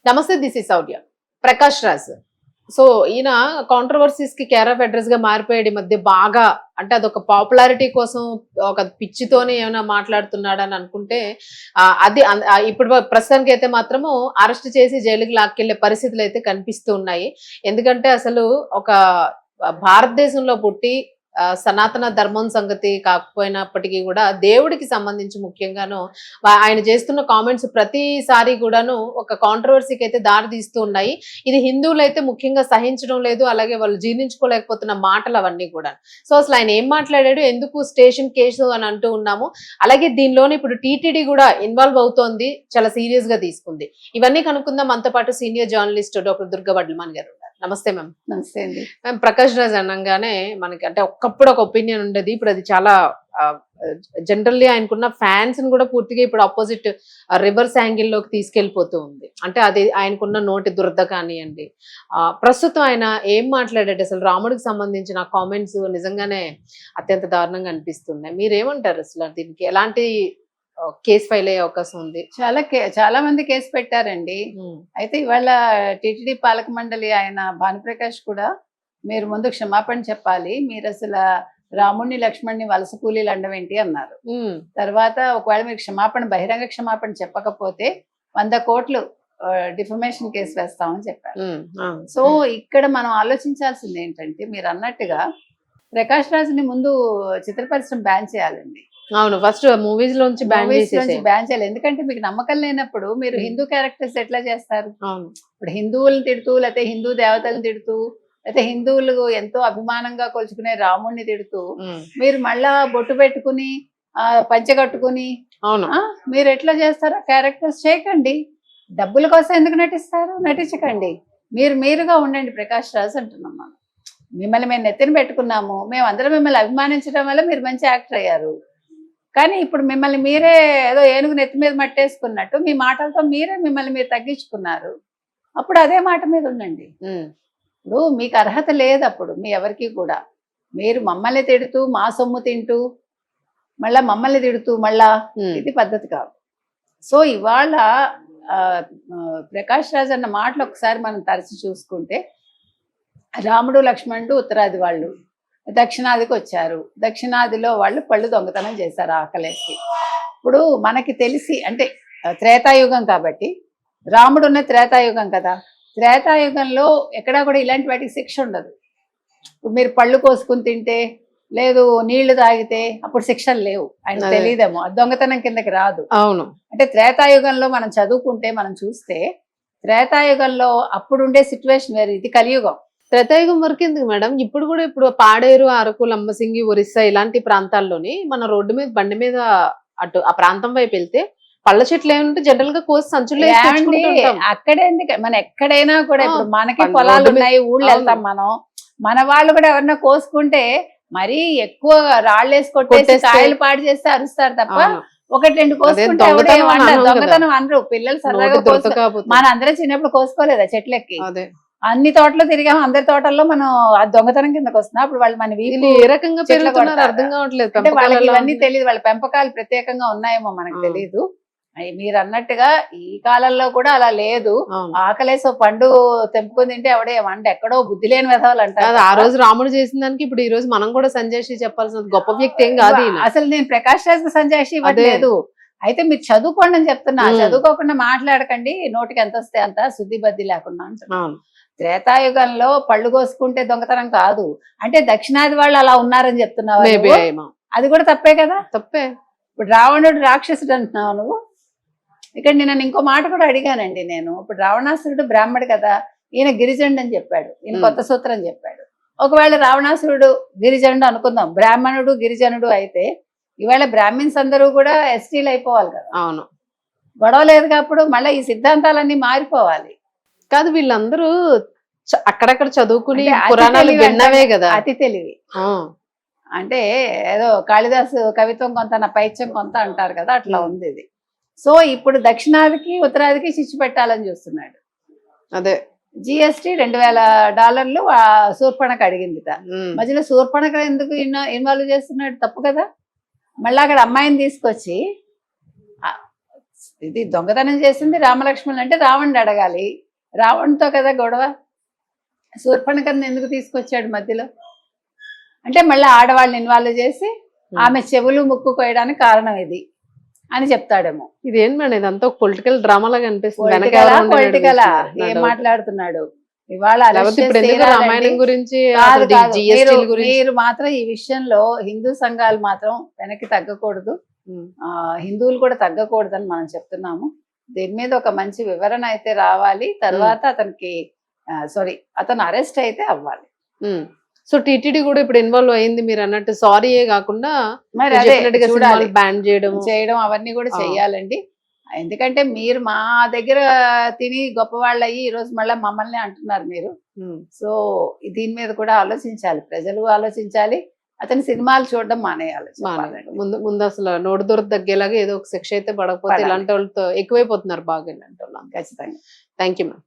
నమస్తే, this is Sourya. Prakash Raj. So ఈయన controversies కి కేర్ ఆఫ్ అడ్రస్ గా మారిపోయాడు ఈ మధ్య బాగా. అంటే అదొక పాపులారిటీ కోసం ఒక పిచ్చితోనే ఏమైనా మాట్లాడుతున్నాడని అనుకుంటే అది ఇప్పుడు ప్రస్తుతానికి అయితే మాత్రము అరెస్ట్ చేసి జైలుకి లాక్కెళ్లే పరిస్థితులు అయితే కనిపిస్తూ ఉన్నాయి. ఎందుకంటే అసలు ఒక భారతదేశంలో పుట్టి సనాతన ధర్మం సంగతి కాకపోయినప్పటికీ కూడా దేవుడికి సంబంధించి ముఖ్యంగాను ఆయన చేస్తున్న కామెంట్స్ ప్రతిసారి కూడాను ఒక కాంట్రవర్సీకి అయితే దారి తీస్తూ ఉన్నాయి. ఇది హిందువులు అయితే ముఖ్యంగా సహించడం లేదు, అలాగే వాళ్ళు జీర్ణించుకోలేకపోతున్న మాటలు అవన్నీ కూడా. సో అసలు ఆయన ఏం మాట్లాడాడు, ఎందుకు స్టేషన్ కేసు అని అంటూ ఉన్నాము. అలాగే దీనిలోనే ఇప్పుడు టీటీడీ కూడా ఇన్వాల్వ్ అవుతోంది, చాలా సీరియస్ గా తీసుకుంది. ఇవన్నీ కనుక్కుందాం. మనతో పాటు senior journalist doctor Durga Vadlaman గారు. నమస్తే మ్యామ్. నమస్తే అండి మ్యామ్. ప్రకాష్ రాజ్ అనగానే మనకి అంటే ఒకప్పుడు ఒక ఒపీనియన్ ఉండేది, ఇప్పుడు అది చాలా జనరల్లీ ఆయనకున్న ఫ్యాన్స్ ని కూడా పూర్తిగా ఇప్పుడు ఆపోజిట్ రివర్స్ యాంగిల్లోకి తీసుకెళ్లిపోతూ ఉంది. అంటే అది ఆయనకున్న నోటి దురద కానివ్వండి. ప్రస్తుతం ఆయన ఏం మాట్లాడాడు, అసలు రాముడికి సంబంధించిన కామెంట్స్ నిజంగానే అత్యంత దారుణంగా అనిపిస్తున్నాయి. మీరేమంటారు అసలు దీనికి ఎలాంటి కేసు ఫైల్ అయ్యే అవకాశం ఉంది? చాలా మంది కేసు పెట్టారండి. అయితే ఇవాళ టీటీడీ పాలక మండలి ఆయన భానుప్రకాష్ కూడా మీరు ముందు క్షమాపణ చెప్పాలి, మీరు అసలు రాముడిని లక్ష్మణ్ని వలస కూలీలు అండం ఏంటి అన్నారు. తర్వాత ఒకవేళ మీరు క్షమాపణ బహిరంగ క్షమాపణ చెప్పకపోతే 100 కోట్లు డిఫమేషన్ కేసు వేస్తామని చెప్పారు. సో ఇక్కడ మనం ఆలోచించాల్సింది ఏంటంటే, మీరు అన్నట్టుగా ప్రకాష్ రాజ్ని ముందు చిత్ర పరిశ్రమ బ్యాన్ చేయాలండి. అవును, ఫస్ట్ మూవీస్ లోంచి బ్యాన్ చేయాలి. ఎందుకంటే మీకు నమ్మకం లేనప్పుడు మీరు హిందూ క్యారెక్టర్స్ ఎట్లా చేస్తారు? ఇప్పుడు హిందువులను తిడుతూ, లేకపోతే హిందూ దేవతలను తిడుతూ, లేకపోతే హిందువులు ఎంతో అభిమానంగా కొలుచుకునే రాముడిని తిడుతూ మీరు మళ్ళా బొట్టు పెట్టుకుని పంచె కట్టుకుని మీరు ఎట్లా చేస్తారో క్యారెక్టర్స్ చేయకండి. డబ్బుల కోసం ఎందుకు నటిస్తారు? నటించకండి. మీరుగా ఉండండి ప్రకాష్ రాజ్ అంటున్నాం. మనం మిమ్మల్ని మేము నెత్తిన పెట్టుకున్నాము, మేము అందరం మిమ్మల్ని అభిమానించడం వల్ల మీరు మంచి యాక్టర్ అయ్యారు. కానీ ఇప్పుడు మిమ్మల్ని మీరే ఏదో ఏనుగు నెత్తి మీద మట్టేసుకున్నట్టు మీ మాటలతో మీరే మిమ్మల్ని మీరు తగ్గించుకున్నారు. అప్పుడు అదే మాట మీద ఉండండి. ఇప్పుడు మీకు అర్హత లేదు అప్పుడు మీ ఎవరికి కూడా. మీరు మమ్మల్ని తిడుతూ మా సొమ్ము తింటూ మళ్ళా మమ్మల్ని తిడుతూ మళ్ళా ఇది పద్ధతి కాదు. సో ఇవాళ ప్రకాష్ రాజ్ అన్న మాటలు ఒకసారి మనం తరచి చూసుకుంటే, రాముడు లక్ష్మణుడు ఉత్తరాది వాళ్ళు దక్షిణాదికి వచ్చారు, దక్షిణాదిలో వాళ్ళు పళ్ళు దొంగతనం చేశారు ఆకలేసి. ఇప్పుడు మనకి తెలిసి అంటే త్రేతాయుగం కాబట్టి, రాముడు ఉన్న త్రేతాయుగం కదా, త్రేతాయుగంలో ఎక్కడా కూడా ఇలాంటి వాటికి శిక్ష ఉండదు. ఇప్పుడు మీరు పళ్ళు కోసుకుని తింటే లేదు, నీళ్లు తాగితే అప్పుడు శిక్షలు లేవు. ఆయన తెలియదేమో, దొంగతనం కిందకి రాదు. అవును. అంటే త్రేతాయుగంలో మనం చదువుకుంటే మనం చూస్తే త్రేతాయుగంలో అప్పుడుండే సిచ్యువేషన్ వేరు, ఇది కలియుగం. త్రేతాయుగం వరకు ఎందుకు మేడం, ఇప్పుడు కూడా ఇప్పుడు పాడేరు, అరకు, లంబసింగి, ఒరిస్సా ఇలాంటి ప్రాంతాల్లోని మన రోడ్డు మీద బండి మీద అటు ఆ ప్రాంతం వైపు వెళ్తే పళ్ళ చెట్లు ఏమంటే జనరల్ గా కోసి సంచులు అక్కడే మనం ఎక్కడైనా కూడా ఇప్పుడు మనకి పొలాలు ఉన్నాయి, ఊళ్ళు వెళ్తాం మనం, మన వాళ్ళు కూడా ఎవరన్నా కోసుకుంటే మరీ ఎక్కువ రాళ్ళు వేసి కొట్టేసి కాయలు పాడు చేస్తే అరుస్తారు తప్ప 1-2 కోసుకుంటే దొంగతనం అనరు. పిల్లలు సరదాగా మన అందరం చిన్నప్పుడు కోసుకోలేదా చెట్లెక్కి? అన్ని తోటలో తిరిగాము, అందరి తోటల్లో మనం ఆ దొంగతనం కిందకి వస్తున్నాం. అప్పుడు వాళ్ళు మన ఏ రకంగా అర్థం కావట్లేదు. అంటే వాళ్ళకి ఇవన్నీ తెలియదు, వాళ్ళ పెంపకాలు ప్రత్యేకంగా ఉన్నాయేమో మనకు తెలియదు. మీరు అన్నట్టుగా ఈ కాలంలో కూడా అలా లేదు. ఆకలేసో పండు తెంపుకొని తింటే ఎవడే వంట ఎక్కడో బుద్ధి లేని విధాలు అంటారు. ఆ రోజు రాముడు చేసిన దానికి ఇప్పుడు ఈ రోజు మనం కూడా సంజయ్ చెప్పాల్సిన గొప్ప వ్యక్తి ఏం కాదు. అసలు నేను ప్రకాష్ రాజ్ సంజయ్ ఇవ్వట్లేదు. అయితే మీరు చదువుకోండి అని చెప్తున్నా, చదువుకోకుండా మాట్లాడకండి, నోటికి ఎంత వస్తే అంత శుద్ధి బద్ది లేకుండా అంటున్నాను. త్రేతాయుగంలో పళ్ళు కోసుకుంటే దొంగతనం కాదు అంటే దక్షిణాది వాళ్ళు అలా ఉన్నారని చెప్తున్నావు, అది కూడా తప్పే కదా. తప్పే. ఇప్పుడు రావణుడు రాక్షసుడు అంటున్నావు నువ్వు. ఇక్కడ నేను ఇంకో మాట కూడా అడిగానండి నేను. ఇప్పుడు రావణాసురుడు బ్రాహ్మడు కదా, ఈయన గిరిజనుడు అని చెప్పాడు, ఈయన కొత్త సూత్రం చెప్పాడు. ఒకవేళ రావణాసురుడు గిరిజనుడు అనుకుందాం, బ్రాహ్మణుడు గిరిజనుడు అయితే ఇవాళ బ్రాహ్మిన్స్ అందరూ కూడా ఎస్టీలు అయిపోవాలి కదా. అవును, గొడవ లేదు కాబట్టి మళ్ళీ ఈ సిద్ధాంతాలన్నీ మారిపోవాలి. కాదు, వీళ్ళందరూ అక్కడక్కడ చదువుకుని పురాణాలు విన్నవే కదా. అతి తెలివి అంటే ఏదో కాళిదాసు కవిత్వం కొంత నా పైత్యం కొంత అంటారు కదా, అట్లా ఉంది ఇది. సో ఇప్పుడు దక్షిణాదికి ఉత్తరాదికి చిచ్చు పెట్టాలని చూస్తున్నాడు. అదే జిఎస్టీ $2000 శూర్పణకు అడిగిందిట. మధ్యలో శూర్పణక ఎందుకు ఇన్వాల్వ్ చేస్తున్నాడు? తప్పు కదా. మళ్ళీ అక్కడ అమ్మాయిని తీసుకొచ్చి ఇది దొంగతనం చేసింది రామలక్ష్మణులు అంటే రావణుని అడగాలి, రావణుతో కదా గొడవ. శూర్పణఖని ఎందుకు తీసుకొచ్చాడు మధ్యలో అంటే మళ్ళీ ఆడవాళ్ళని ఇన్వాల్వ్ చేసి ఆమె చెవులు ముక్కు కోయడానికి కారణం ఇది అని చెప్తాడేమో. ఇదేం మేడం ఇదంతా ఒక పొలిటికల్ డ్రామా లాగా అనిపిస్తుంది. వెనక పొలిటికలా ఎవరో ఉండి పొలిటికలా నడిపిస్తున్నారు. ఏం నా doubt. మాట్లాడుతున్నాడు ఇవాళ లేకపోతే arrest ఇప్పుడు ఎందుకు చేస్తే రామాయణం ఏలాలండి? గురించి కాదు కాదు, జిఎస్టీ గురించి మీరు మాత్రం ఈ విషయంలో హిందూ సంఘాలు మాత్రం వెనక్కి తగ్గకూడదు, ఉమ్, హిందువులు కూడా తగ్గకూడదని మనం చెప్తున్నాము. దీని మీద ఒక మంచి వివరణ అయితే రావాలి, తర్వాత అతనికి సారీ అతను అరెస్ట్ అయితే అవ్వాలి. ఉమ్. సో టీటీడీ కూడా ఇప్పుడు ఇన్వాల్వ్ అయింది మీరు అన్నట్టు. సారీయే కాకుండా మరి మీరు అదే చెప్పినట్టుగా చూడాలి, సినిమాలు బ్యాన్ చేయడం చేయడం అవన్నీ కూడా ఆ. చెయ్యాలండి. ఎందుకంటే మీరు మా దగ్గర తిని గొప్పవాళ్ళు అయ్యి ఈరోజు మళ్ళీ మమ్మల్ని అంటున్నారు మీరు. ఉమ్, సో దీని మీద కూడా ఆలోచించాలి, ప్రజలు ఆలోచించాలి, అతని సినిమాలు చూడడం మానేయాలి మానేయాలి. చెప్పాలంటే. ముందు ముందు అసలు నోటి దూరం తగ్గేలాగా ఏదో ఒక శిక్ష అయితే పడకపోతే పడాలి. ఇలాంటి వాళ్ళతో ఎక్కువైపోతున్నారు బాగా ఇలాంటి వాళ్ళు. ఖచ్చితంగా. Thank you ma'am.